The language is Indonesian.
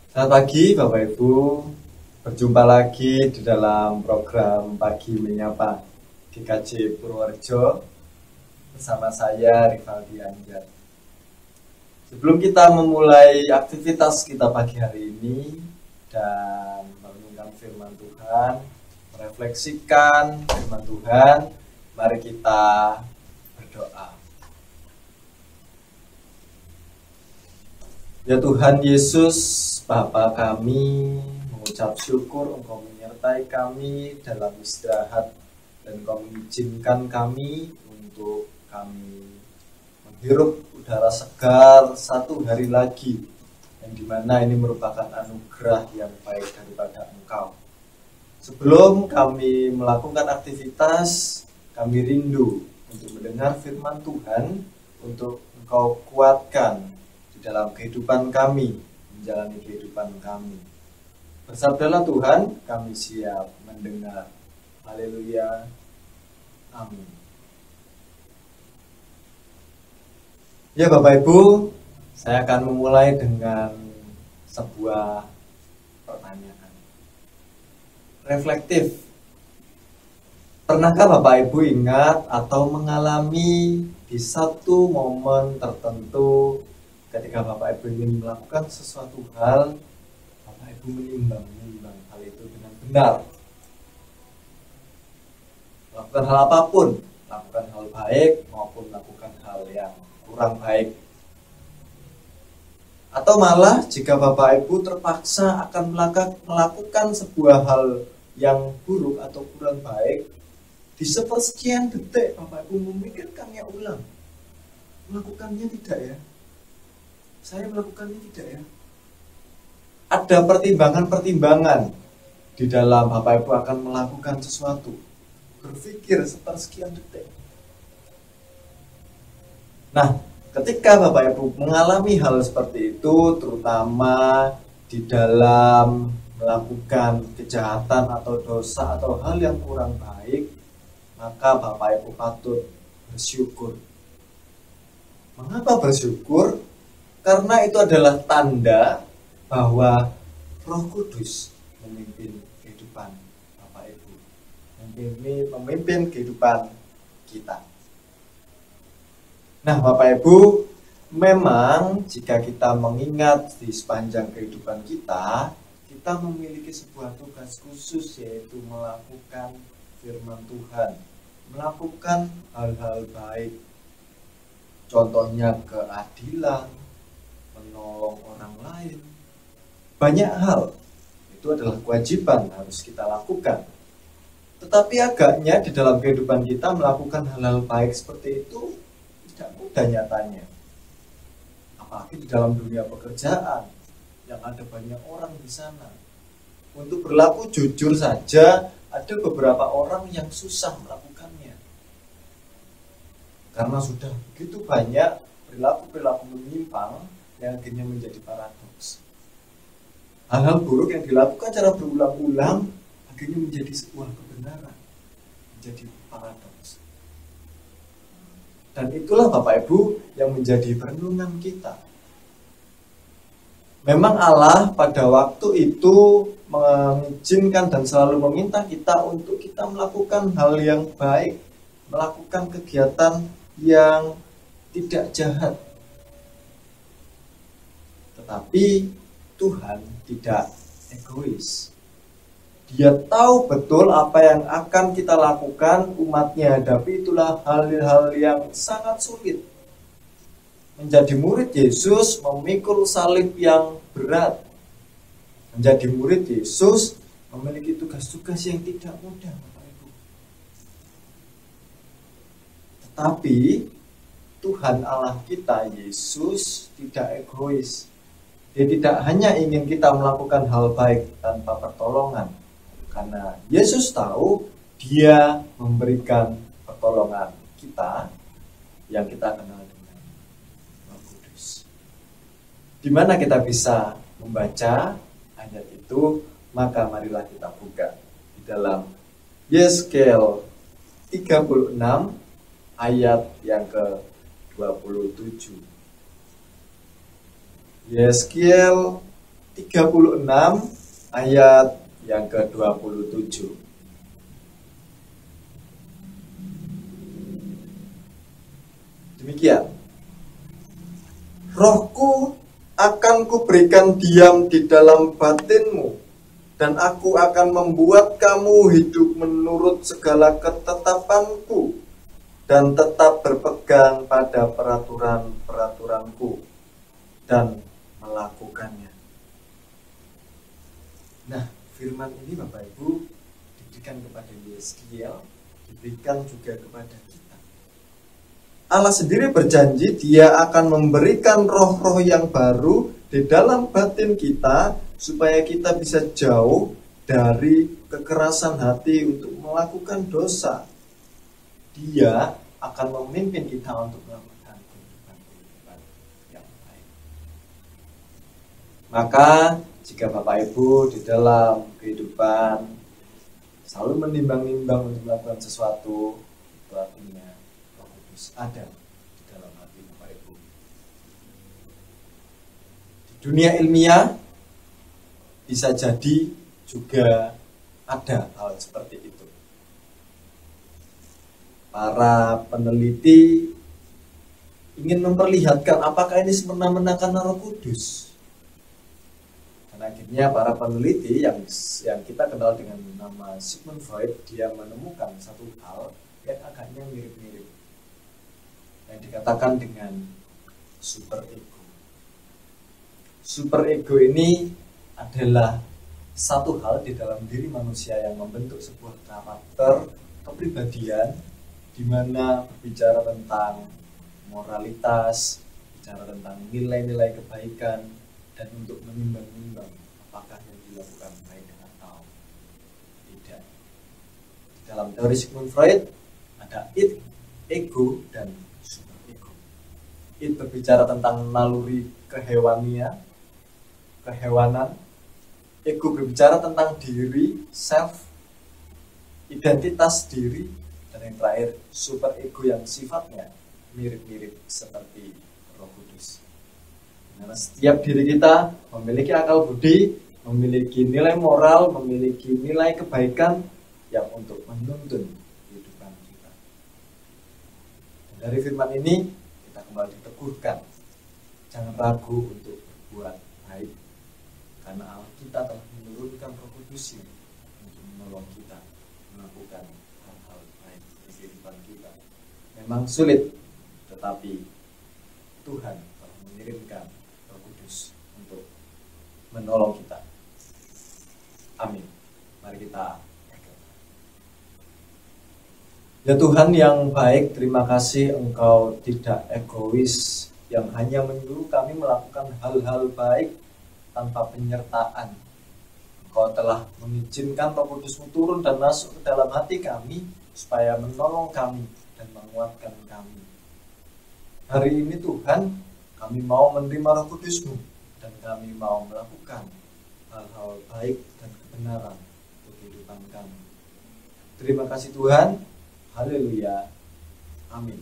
Selamat pagi Bapak Ibu, berjumpa lagi di dalam program Pagi Menyapa GKJ Purworejo bersama saya Rivaldi Anjar. Sebelum kita memulai aktivitas kita pagi hari ini dan merenungkan firman Tuhan, merefleksikan firman Tuhan, mari kita berdoa. Ya Tuhan Yesus, Bapa kami, mengucap syukur Engkau menyertai kami dalam istirahat dan Engkau mengizinkan kami untuk kami menghirup udara segar satu hari lagi, yang dimana ini merupakan anugerah yang baik daripada Engkau. Sebelum kami melakukan aktivitas, kami rindu untuk mendengar firman Tuhan, untuk Engkau kuatkan di dalam kehidupan kami, menjalani kehidupan kami. Bersabdalah Tuhan, kami siap mendengar. Haleluya. Amin. Ya Bapak Ibu, saya akan memulai dengan sebuah pertanyaan reflektif. Pernahkah Bapak Ibu ingat atau mengalami di satu momen tertentu ketika Bapak Ibu ingin melakukan sesuatu hal, Bapak Ibu menimbang hal itu dengan benar. Lakukan hal apapun, lakukan hal baik maupun lakukan hal yang kurang baik. Atau malah jika Bapak Ibu terpaksa akan melakukan sebuah hal yang buruk atau kurang baik, di sepersekian detik Bapak Ibu memikirkannya ulang. Melakukannya tidak ya? Saya melakukannya tidak ya? Ada pertimbangan-pertimbangan di dalam Bapak Ibu akan melakukan sesuatu. Berpikir sepersekian detik. Nah, ketika Bapak Ibu mengalami hal seperti itu, terutama di dalam melakukan kejahatan atau dosa atau hal yang kurang baik, maka Bapak Ibu patut bersyukur. Mengapa bersyukur? Karena itu adalah tanda bahwa Roh Kudus memimpin kehidupan Bapak Ibu, memimpin kehidupan kita. Nah Bapak Ibu, memang jika kita mengingat di sepanjang kehidupan kita memiliki sebuah tugas khusus, yaitu melakukan firman Tuhan, melakukan hal-hal baik, contohnya keadilan, menolong orang lain. Banyak hal itu adalah kewajiban harus kita lakukan. Tetapi agaknya di dalam kehidupan kita melakukan hal-hal baik seperti itu tidak mudah nyatanya. Apalagi di dalam dunia pekerjaan yang ada banyak orang di sana. Untuk berlaku jujur saja ada beberapa orang yang susah melakukannya. Karena sudah begitu banyak perilaku-perilaku menyimpang yang akhirnya menjadi paradoks. Hal-hal buruk yang dilakukan secara berulang-ulang akhirnya menjadi sebuah kebenaran, menjadi paradoks. Dan itulah Bapak Ibu yang menjadi perenungan kita. Memang Allah pada waktu itu mengizinkan dan selalu meminta kita untuk kita melakukan hal yang baik, melakukan kegiatan yang tidak jahat. Tetapi Tuhan tidak egois. Dia tahu betul apa yang akan kita lakukan, umatnya hadapi. Itulah hal-hal yang sangat sulit. Menjadi murid Yesus memikul salib yang berat. Menjadi murid Yesus memiliki tugas-tugas yang tidak mudah, Bapak Ibu. Tetapi Tuhan Allah kita, Yesus, tidak egois. Dia tidak hanya ingin kita melakukan hal baik tanpa pertolongan, karena Yesus tahu Dia memberikan pertolongan kita yang kita kenal dengan Roh Kudus. Di mana kita bisa membaca ayat itu? Maka marilah kita buka di dalam Yeskel 36 ayat yang ke-27. Yeskel 36 ayat yang ke-27. Demikian. Rohku akan kuberikan diam di dalam batinmu, dan aku akan membuat kamu hidup menurut segala ketetapanku, dan tetap berpegang pada peraturan-peraturanku, dan melakukannya. Nah, firman ini Bapak Ibu diberikan kepada Yeskiel, diberikan juga kepada kita. Allah sendiri berjanji Dia akan memberikan roh-roh yang baru di dalam batin kita supaya kita bisa jauh dari kekerasan hati untuk melakukan dosa. Dia akan memimpin kita untuk melakukan kehidupan yang baik. Maka jika Bapak Ibu di dalam kehidupan selalu menimbang-nimbang untuk melakukan sesuatu, itu artinya Roh Kudus ada di dalam hati Bapak Ibu. Di dunia ilmiah bisa jadi juga ada hal seperti itu. Para peneliti ingin memperlihatkan apakah ini semena-mena karena Roh Kudus. Dan akhirnya para peneliti yang kita kenal dengan nama Sigmund Freud, dia menemukan satu hal yang agaknya mirip-mirip, yang dikatakan dengan superego. Superego ini adalah satu hal di dalam diri manusia yang membentuk sebuah karakter kepribadian, di mana berbicara tentang moralitas, bicara tentang nilai-nilai kebaikan, dan untuk menimbang-nimbang apakah yang dilakukan baik atau tidak. Di dalam teori Sigmund Freud ada id, ego, dan superego. Id berbicara tentang naluri kehewanan. Ego berbicara tentang diri, self, identitas diri, dan yang terakhir superego yang sifatnya mirip-mirip seperti Roh Kudus. Karena setiap diri kita memiliki akal budi, memiliki nilai moral, memiliki nilai kebaikan yang untuk menuntun kehidupan kita. Dan dari firman ini kita kembali diteguhkan, jangan ragu untuk berbuat baik, karena Allah kita telah menurunkan Roh Kudus untuk menolong kita melakukan hal-hal baik di kehidupan kita. Memang sulit, tetapi Tuhan telah mengirimkan Roh Kudus untuk menolong kita. Amin. Mari kita berdoa. Ya Tuhan yang baik, terima kasih Engkau tidak egois, yang hanya menyuruh kami melakukan hal-hal baik tanpa penyertaan. Engkau telah mengizinkan Roh Kudus-Mu turun dan masuk ke dalam hati kami supaya menolong kami dan menguatkan kami. Hari ini Tuhan, kami mau menerima Roh Kudus-Mu dan kami mau melakukan hal-hal baik dan kebenaran untuk kehidupan kami. Terima kasih Tuhan. Haleluya. Amin.